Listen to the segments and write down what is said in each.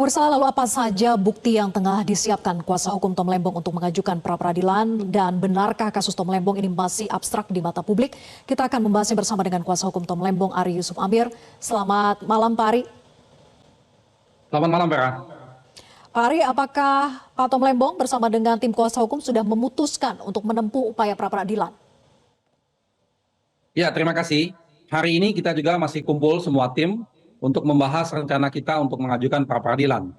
Pemirsa, lalu apa saja bukti yang tengah disiapkan kuasa hukum Tom Lembong untuk mengajukan pra-peradilan dan benarkah kasus Tom Lembong ini masih abstrak di mata publik? Kita akan membahasnya bersama dengan kuasa hukum Tom Lembong, Ari Yusuf Amir. Selamat malam, Pak Ari. Selamat malam, Vera. Pak Ari, apakah Pak Tom Lembong bersama dengan tim kuasa hukum sudah memutuskan untuk menempuh upaya pra-peradilan? Ya, terima kasih. Hari ini kita juga masih kumpul semua tim untuk membahas rencana kita untuk mengajukan pra-peradilan.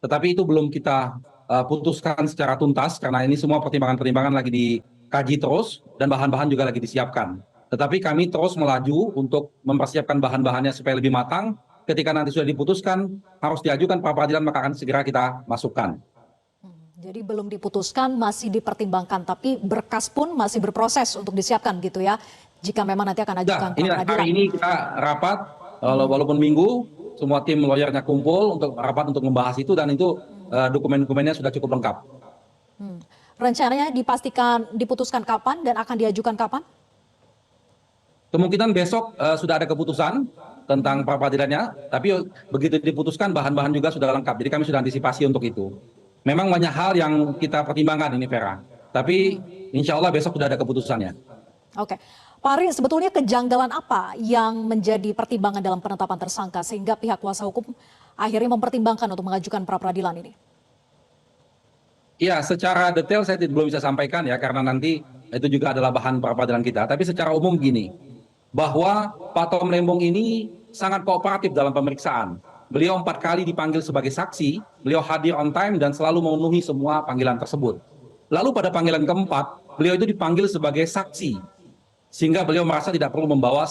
Tetapi itu belum kita putuskan secara tuntas karena ini semua pertimbangan-pertimbangan lagi dikaji terus dan bahan-bahan juga lagi disiapkan. Tetapi kami terus melaju untuk mempersiapkan bahan-bahannya supaya lebih matang. Ketika nanti sudah diputuskan harus diajukan pra-peradilan maka akan segera kita masukkan. Jadi belum diputuskan, masih dipertimbangkan, tapi berkas pun masih berproses untuk disiapkan gitu ya. Jika memang nanti akan ajukan Inilah pra-peradilan. hari ini kita rapat, walaupun minggu, semua tim lawyernya kumpul untuk rapat untuk membahas itu dan itu dokumen-dokumennya sudah cukup lengkap. Rencananya dipastikan diputuskan kapan dan akan diajukan kapan? Kemungkinan besok sudah ada keputusan tentang pra-peradilannya, tapi begitu diputuskan bahan-bahan juga sudah lengkap. Jadi kami sudah antisipasi untuk itu. Memang banyak hal yang kita pertimbangkan ini, Vera. Tapi insya Allah besok sudah ada keputusannya. Oke, Pak Ari, sebetulnya kejanggalan apa yang menjadi pertimbangan dalam penetapan tersangka sehingga pihak kuasa hukum akhirnya mempertimbangkan untuk mengajukan pra-peradilan ini? Iya, secara detail saya belum bisa sampaikan ya, karena nanti itu juga adalah bahan pra-peradilan kita. Tapi secara umum gini, bahwa Pak Tom Lembong ini sangat kooperatif dalam pemeriksaan. Beliau 4 kali dipanggil sebagai saksi, beliau hadir on time dan selalu memenuhi semua panggilan tersebut. Lalu pada panggilan keempat, beliau itu dipanggil sebagai saksi, sehingga beliau merasa tidak perlu membawa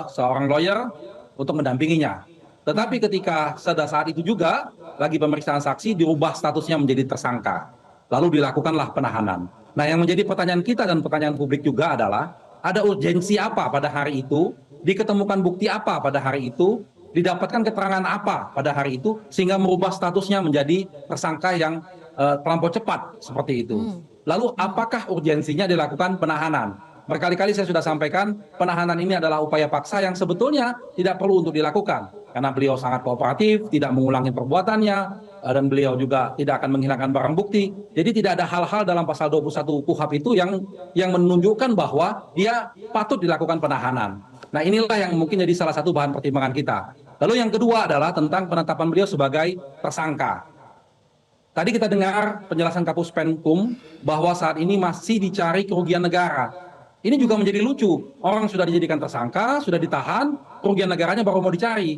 seorang lawyer untuk mendampinginya. Tetapi ketika pada saat itu juga, lagi pemeriksaan saksi, dirubah statusnya menjadi tersangka. Lalu dilakukanlah penahanan. Nah, yang menjadi pertanyaan kita dan pertanyaan publik juga adalah, ada urgensi apa pada hari itu, diketemukan bukti apa pada hari itu, didapatkan keterangan apa pada hari itu, sehingga merubah statusnya menjadi tersangka yang terlampau cepat seperti itu. Lalu apakah urgensinya dilakukan penahanan? Berkali-kali saya sudah sampaikan, penahanan ini adalah upaya paksa yang sebetulnya tidak perlu untuk dilakukan. Karena beliau sangat kooperatif, tidak mengulangi perbuatannya, dan beliau juga tidak akan menghilangkan barang bukti. Jadi tidak ada hal-hal dalam pasal 21 KUHP itu yang menunjukkan bahwa dia patut dilakukan penahanan. Nah, inilah yang mungkin jadi salah satu bahan pertimbangan kita. Lalu yang kedua adalah tentang penetapan beliau sebagai tersangka. Tadi kita dengar penjelasan Kapus Penkum bahwa saat ini masih dicari kerugian negara. Ini juga menjadi lucu. Orang sudah dijadikan tersangka, sudah ditahan, kerugian negaranya baru mau dicari.